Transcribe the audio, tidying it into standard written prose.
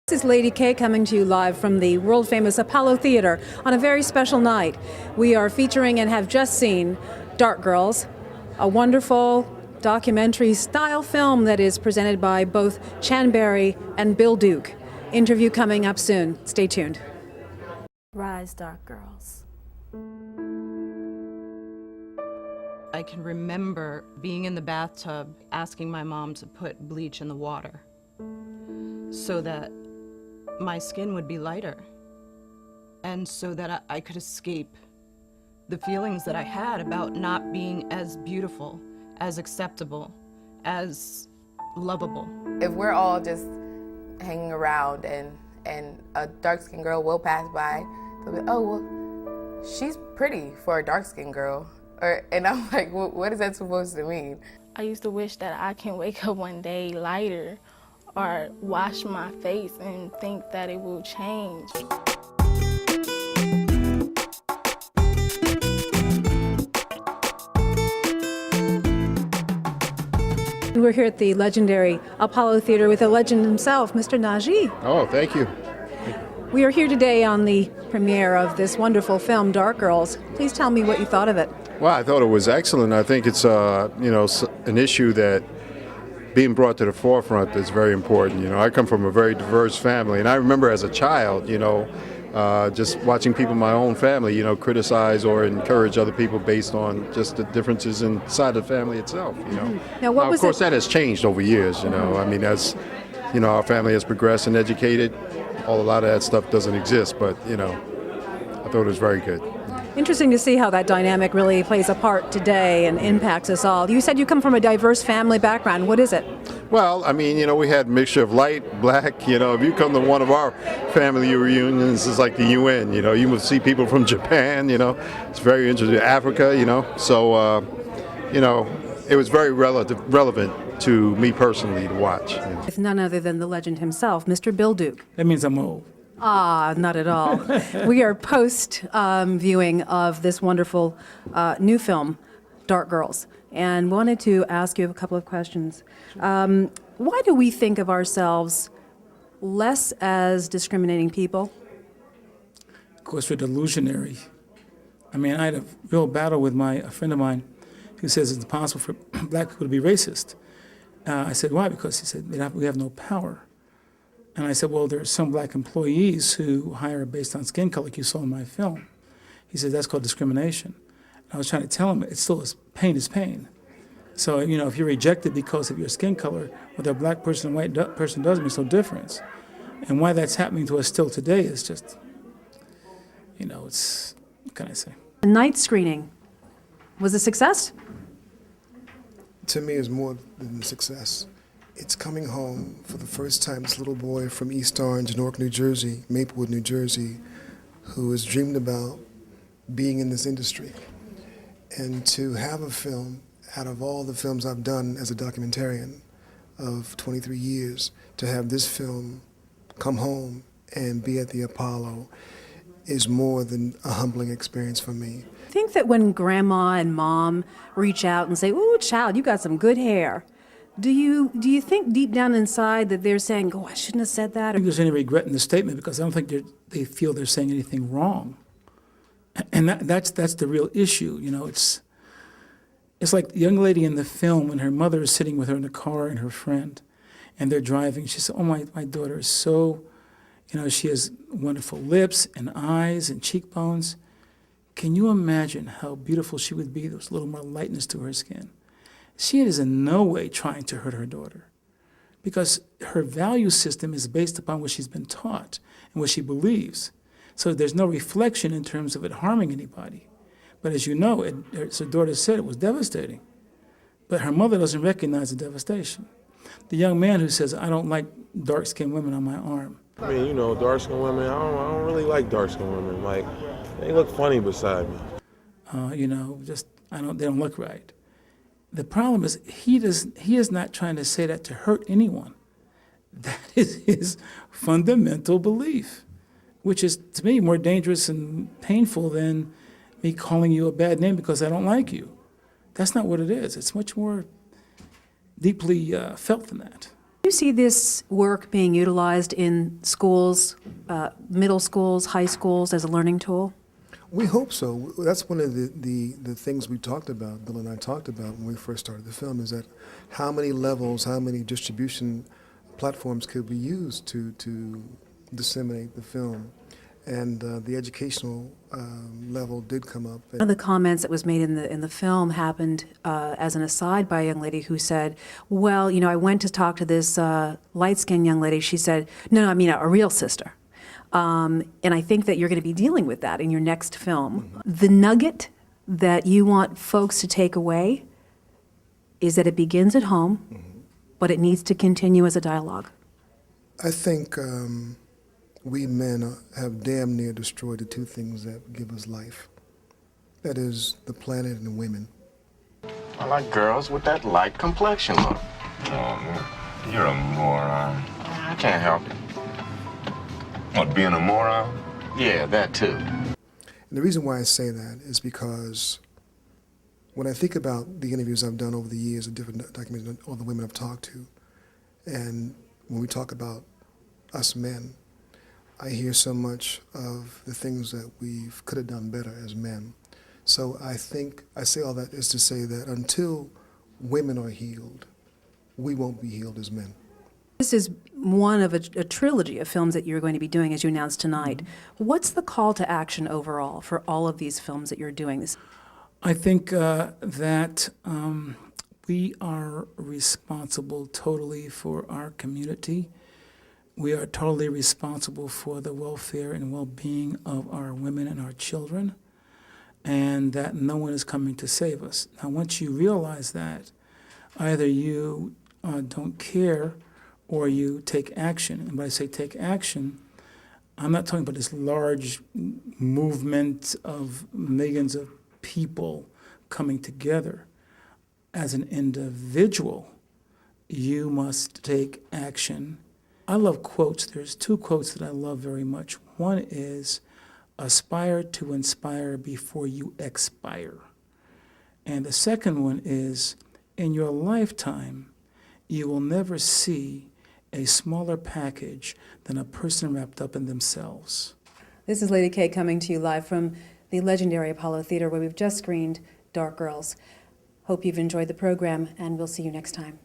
This is Lady K coming to you live from the world-famous Apollo Theatre on a very special night. We are featuring and have just seen Dark Girls, a wonderful documentary-style film that is presented by both Channsin Berry and Bill Duke. Interview coming up soon. Stay tuned. Rise, Dark Girls. I can remember being in the bathtub asking my mom to put bleach in the water so that my skin would be lighter and so that I could escape the feelings that I had about not being as beautiful, as acceptable, as lovable. If we're all just hanging around and a dark-skinned girl will pass by, they'll be, oh, well, she's pretty for a dark-skinned girl. And I'm like, what is that supposed to mean? I used to wish that I can wake up one day lighter or wash my face and think that it will change. We're here at the legendary Apollo Theatre with the legend himself, Mr. Naji. Oh, thank you. We are here today on the premiere of this wonderful film, Dark Girls. Please tell me what you thought of it. Well, I thought it was excellent. I think it's an issue that being brought to the forefront is very important. I come from a very diverse family, and I remember as a child, just watching people in my own family, criticize or encourage other people based on just the differences inside the family itself. Now, what of was course, it? that has changed over years. I mean, as our family has progressed and educated, a lot of that stuff doesn't exist. But I thought it was very good. Interesting to see how that dynamic really plays a part today and impacts us all. You said you come from a diverse family background. What is it? Well, I mean, we had a mixture of light, black. If you come to one of our family reunions, it's like the UN. You will see people from Japan. It's very interesting. Africa. So it was very relevant to me personally to watch. With none other than the legend himself, Mr. Bill Duke. That means I'm old. Ah, not at all. We are post-viewing of this wonderful new film, Dark Girls, and wanted to ask you a couple of questions. Why do we think of ourselves less as discriminating people? Of course, we're delusionary. I mean, I had a real battle with a friend of mine who says it's impossible for black people to be racist. I said, why? Because he said, we have no power. And I said, well, there are some black employees who hire based on skin color, like you saw in my film. He said, that's called discrimination. And I was trying to tell him, it's still pain is pain. So, if you're rejected because of your skin color, whether a black person or a white person doesn't make no difference. And why that's happening to us still today is just, it's, what can I say? The night screening was a success? To me, it's more than a success. It's coming home for the first time. This little boy from East Orange, Newark, New Jersey, Maplewood, New Jersey, who has dreamed about being in this industry. And to have a film, out of all the films I've done as a documentarian of 23 years, to have this film come home and be at the Apollo is more than a humbling experience for me. I think that when grandma and mom reach out and say, ooh, child, you got some good hair, do you think deep down inside that they're saying, oh, I shouldn't have said that? I don't think there's any regret in the statement because I don't think they feel they're saying anything wrong. And that's the real issue. It's like the young lady in the film when her mother is sitting with her in the car and her friend, and they're driving. She said, oh, my daughter is so, she has wonderful lips and eyes and cheekbones. Can you imagine how beautiful she would be? There's a little more lightness to her skin. She is in no way trying to hurt her daughter because her value system is based upon what she's been taught and what she believes. So there's no reflection in terms of it harming anybody. But as you know, as her daughter said, it was devastating. But her mother doesn't recognize the devastation. The young man who says, I don't like dark-skinned women on my arm. I mean, dark-skinned women, I don't really like dark-skinned women. Like, they look funny beside me. They don't look right. The problem is he is not trying to say that to hurt anyone. That is his fundamental belief, which is, to me, more dangerous and painful than me calling you a bad name because I don't like you. That's not what it is. It's much more deeply felt than that. You see this work being utilized in schools, middle schools, high schools, as a learning tool? We hope so. That's one of the things we talked about, Bill and I talked about when we first started the film, is that how many levels, how many distribution platforms could we use to disseminate the film? And the educational level did come up. One of the comments that was made in the film happened as an aside by a young lady who said, well, you know, I went to talk to this light-skinned young lady. She said, no, I mean a real sister. And I think that you're going to be dealing with that in your next film. The nugget that you want folks to take away is that it begins at home, but it needs to continue as a dialogue. I think we men have damn near destroyed the two things that give us life. That is the planet and the women. I like girls with that light complexion look. Oh, you're a moron. I can't help it. What, being a moron? Yeah, that too. And the reason why I say that is because when I think about the interviews I've done over the years of different documentaries, all the women I've talked to, and when we talk about us men, I hear so much of the things that we could have done better as men. So I think, I say all that is to say that until women are healed, we won't be healed as men. This is one of a trilogy of films that you're going to be doing, as you announced tonight. What's the call to action overall for all of these films that you're doing? I think that we are responsible totally for our community. We are totally responsible for the welfare and well-being of our women and our children, and that no one is coming to save us. Now, once you realize that, either you don't care or you take action. And when I say take action, I'm not talking about this large movement of millions of people coming together. As an individual, you must take action. I love quotes. There's two quotes that I love very much. One is, aspire to inspire before you expire. And the second one is, in your lifetime, you will never see a smaller package than a person wrapped up in themselves. This is Lady K coming to you live from the legendary Apollo Theatre, where we've just screened Dark Girls. Hope you've enjoyed the program, and we'll see you next time.